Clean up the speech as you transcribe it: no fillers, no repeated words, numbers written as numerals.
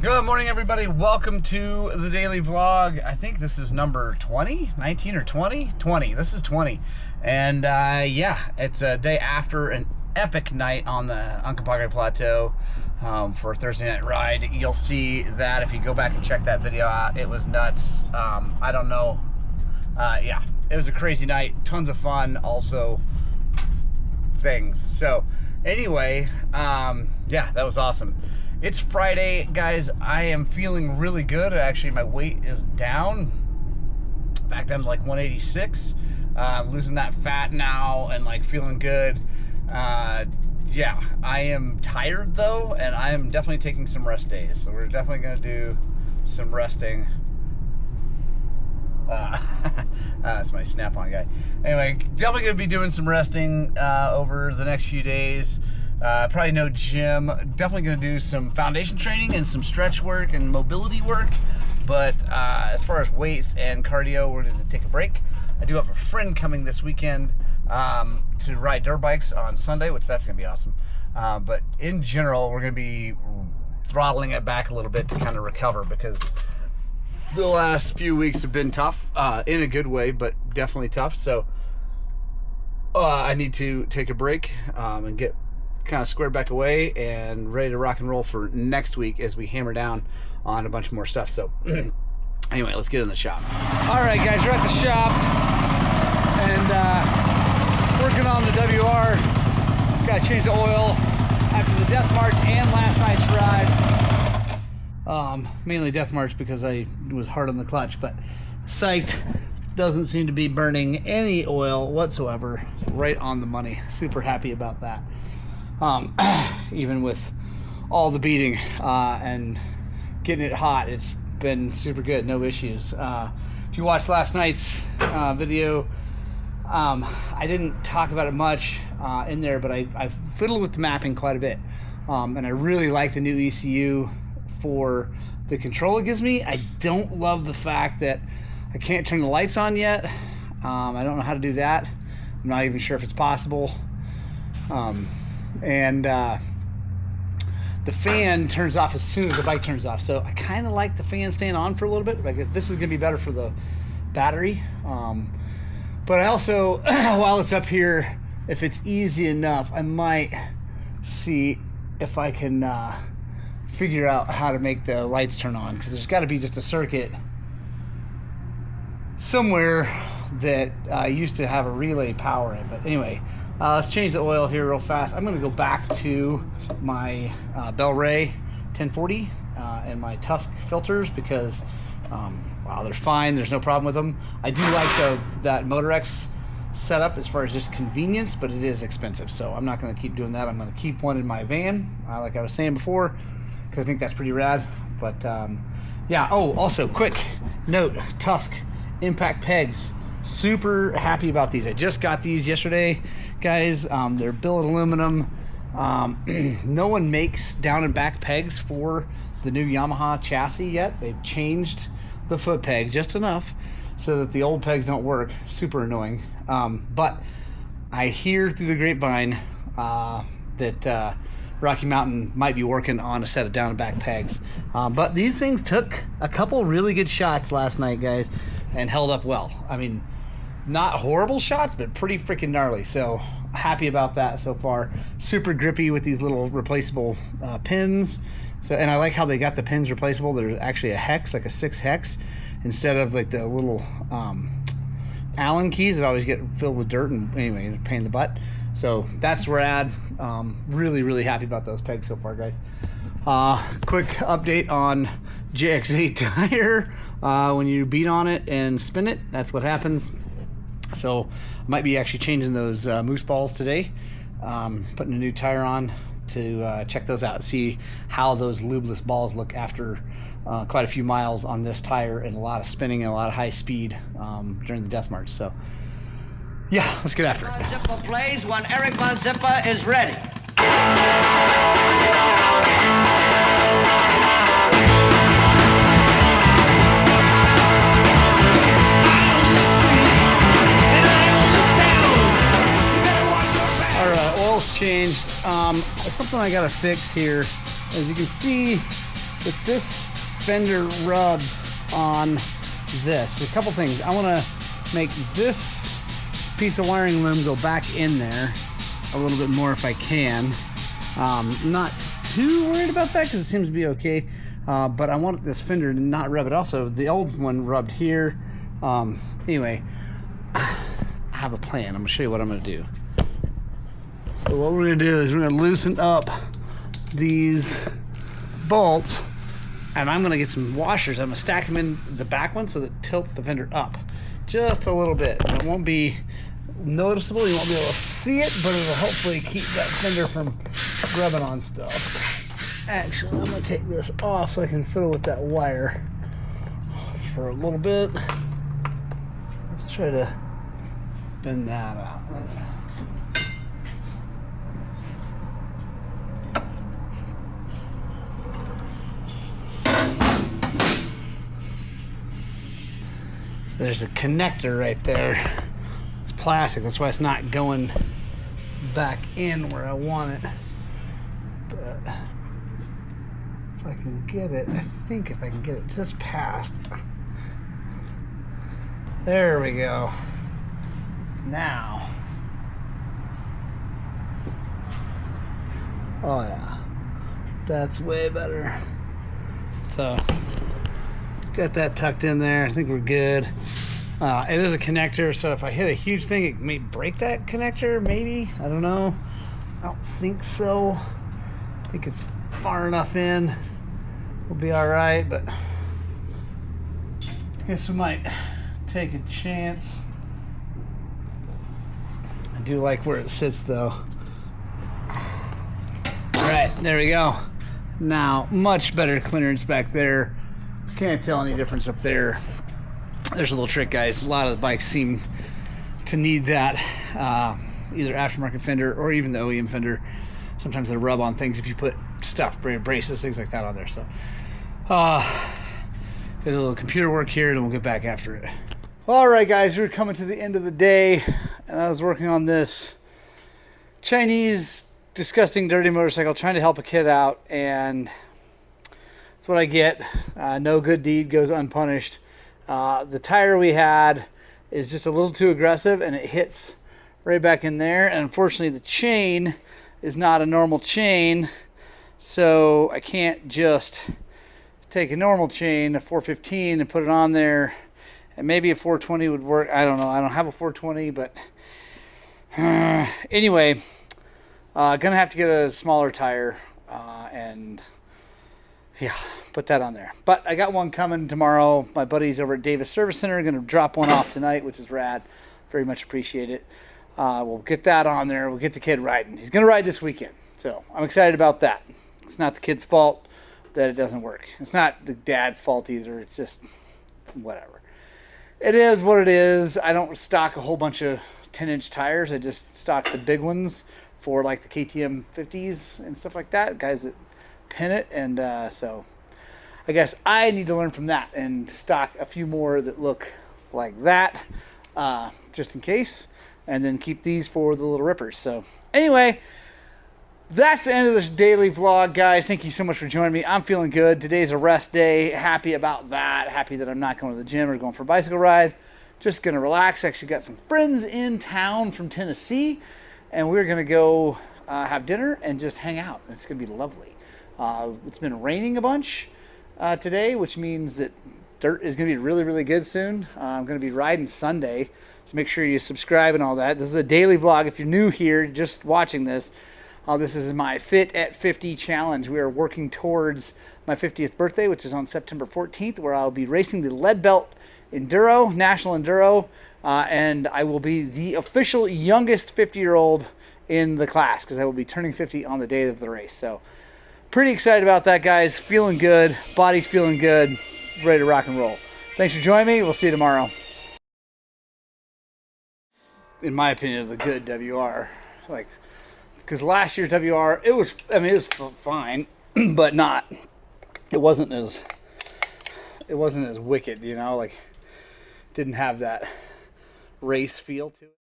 Good morning, everybody. Welcome to the daily vlog. I think this is number 20, 19 or 20? 20. This is 20. And yeah, it's a day after an epic night on the Uncompahgre Plateau for a Thursday night ride. You'll see that if you go back and check that video out. It was nuts. I don't know. Yeah, it was a crazy night. Tons of fun. Also, things. So anyway, yeah, that was awesome. It's Friday, guys. I am feeling really good. Actually, my weight is down, back down to like 186. Losing that fat now and like feeling good. Yeah, I am tired though, and I am definitely taking some rest days. So we're definitely gonna do some resting. That's my Snap-on guy. Anyway, definitely gonna be doing some resting over the next few days. Probably no gym. Definitely gonna do some foundation training and some stretch work and mobility work. But as far as weights and cardio, we're gonna take a break. I do have a friend coming this weekend to ride dirt bikes on Sunday, which that's gonna be awesome. But in general, we're gonna be throttling it back a little bit to kind of recover, because the last few weeks have been tough, in a good way, but definitely tough. So I need to take a break and get kind of squared back away and ready to rock and roll for next week as we hammer down on a bunch more stuff. So anyway, let's get in the shop. All right, guys, we're at the shop and working on the WR. Got to change the oil after the Death March and last night's ride. Mainly Death March because I was hard on the clutch, but psyched. Doesn't seem to be burning any oil whatsoever. Right on the money. Super happy about that. Even with all the beating and getting it hot, it's been super good, no issues. If you watched last night's video, I didn't talk about it much in there, but I fiddled with the mapping quite a bit, and I really like the new ECU for the control it gives me. I don't love the fact that I can't turn the lights on yet. I don't know how to do that. I'm not even sure if it's possible. And the fan turns off as soon as the bike turns off, so I kind of like the fan staying on for a little bit. I guess this is gonna be better for the battery, but I also while it's up here, if it's easy enough, I might see if I can figure out how to make the lights turn on, because there's got to be just a circuit somewhere that used to have a relay power in. But anyway, let's change the oil here real fast. I'm going to go back to my Bel Ray 1040 and my Tusk filters, because wow, they're fine. There's no problem with them. I do like that Motorex setup as far as just convenience, but it is expensive, so I'm not going to keep doing that. I'm going to keep one in my van, like I was saying before, because I think that's pretty rad. But yeah. Oh, also quick note, Tusk impact pegs. Super happy about these. I just got these yesterday, guys. They're billet aluminum. No one makes down and back pegs for the new Yamaha chassis yet. They've changed the foot peg just enough so that the old pegs don't work. Super annoying. But I hear through the grapevine that Rocky Mountain might be working on a set of down and back pegs. But these things took a couple really good shots last night, guys, and held up well. I mean, not horrible shots, but pretty freaking gnarly. So happy about that so far. Super grippy with these little replaceable pins. So, and I like how they got the pins replaceable. There's actually a hex, like a 6 hex, instead of like the little Allen keys that always get filled with dirt, and anyway, they're a pain in the butt. So that's rad. Really, really happy about those pegs so far, guys. Quick update on JX8 tire. When you beat on it and spin it, that's what happens. So I might be actually changing those moose balls today, putting a new tire on to check those out, see how those lubeless balls look after quite a few miles on this tire and a lot of spinning and a lot of high speed during the Death March. So yeah, let's get after it. Zipper plays when Eric Von Zipper is ready. Changed. Something I gotta fix here. As you can see, if this fender rubs on this, a couple things. I want to make this piece of wiring loom go back in there a little bit more if I can. I'm not too worried about that because it seems to be okay, but I want this fender to not rub it. Also, the old one rubbed here. Anyway, I have a plan. I'm gonna show you what I'm gonna do. So what we're gonna do is we're gonna loosen up these bolts, and I'm gonna get some washers. I'm gonna stack them in the back one so that it tilts the fender up just a little bit. It won't be noticeable, you won't be able to see it, but it'll hopefully keep that fender from rubbing on stuff. Actually, I'm gonna take this off so I can fiddle with that wire for a little bit. Let's try to bend that out. There's a connector right there. It's plastic, that's why it's not going back in where I want it. But if I can get it, I think if I can get it just past. There we go. Now. Oh yeah. That's way better. So, got that tucked in there. I think we're good. It is a connector, so if I hit a huge thing, it may break that connector, maybe. I don't know. I don't think so. I think it's far enough in. We'll be all right, but I guess we might take a chance. I do like where it sits, though. All right, there we go. Now, much better clearance back there. Can't tell any difference up there. There's a little trick, guys. A lot of the bikes seem to need that, either aftermarket fender or even the OEM fender. Sometimes they rub on things if you put stuff, braces, things like that on there. So, did a little computer work here, and we'll get back after it. All right, guys, we're coming to the end of the day, and I was working on this Chinese disgusting dirty motorcycle, trying to help a kid out, and that's what I get. No good deed goes unpunished. The tire we had is just a little too aggressive, and it hits right back in there. And unfortunately, the chain is not a normal chain, so I can't just take a normal chain, a 415, and put it on there. And maybe a 420 would work. I don't know. I don't have a 420, but anyway, gonna have to get a smaller tire, and yeah, put that on there. But I got one coming tomorrow. My buddies over at Davis Service Center are going to drop one off tonight, which is rad. Very much appreciate it. We'll get that on there. We'll get the kid riding. He's going to ride this weekend. So I'm excited about that. It's not the kid's fault that it doesn't work. It's not the dad's fault either. It's just whatever. It is what it is. I don't stock a whole bunch of 10-inch tires. I just stock the big ones for like the KTM 50s and stuff like that. Guys that pin it, and so I guess I need to learn from that and stock a few more that look like that, just in case, and then keep these for the little rippers. So anyway, that's the end of this daily vlog, guys. Thank you so much for joining me. I'm feeling good. Today's a rest day. Happy about that. Happy that I'm not going to the gym or going for a bicycle ride. Just gonna relax. Actually got some friends in town from Tennessee, and we're gonna go have dinner and just hang out. It's gonna be lovely. It's been raining a bunch today, which means that dirt is going to be really, really good soon. I'm going to be riding Sunday, so make sure you subscribe and all that. This is a daily vlog. If you're new here, just watching this, this is my Fit at 50 challenge. We are working towards my 50th birthday, which is on September 14th, where I'll be racing the Lead Belt Enduro, National Enduro, and I will be the official youngest 50-year-old in the class, because I will be turning 50 on the day of the race. So pretty excited about that, guys. Feeling good. Body's feeling good. Ready to rock and roll. Thanks for joining me. We'll see you tomorrow. In my opinion, it's a good WR. Like, because last year's WR, it was fine, but not. It wasn't as wicked, you know. Like, didn't have that race feel to it.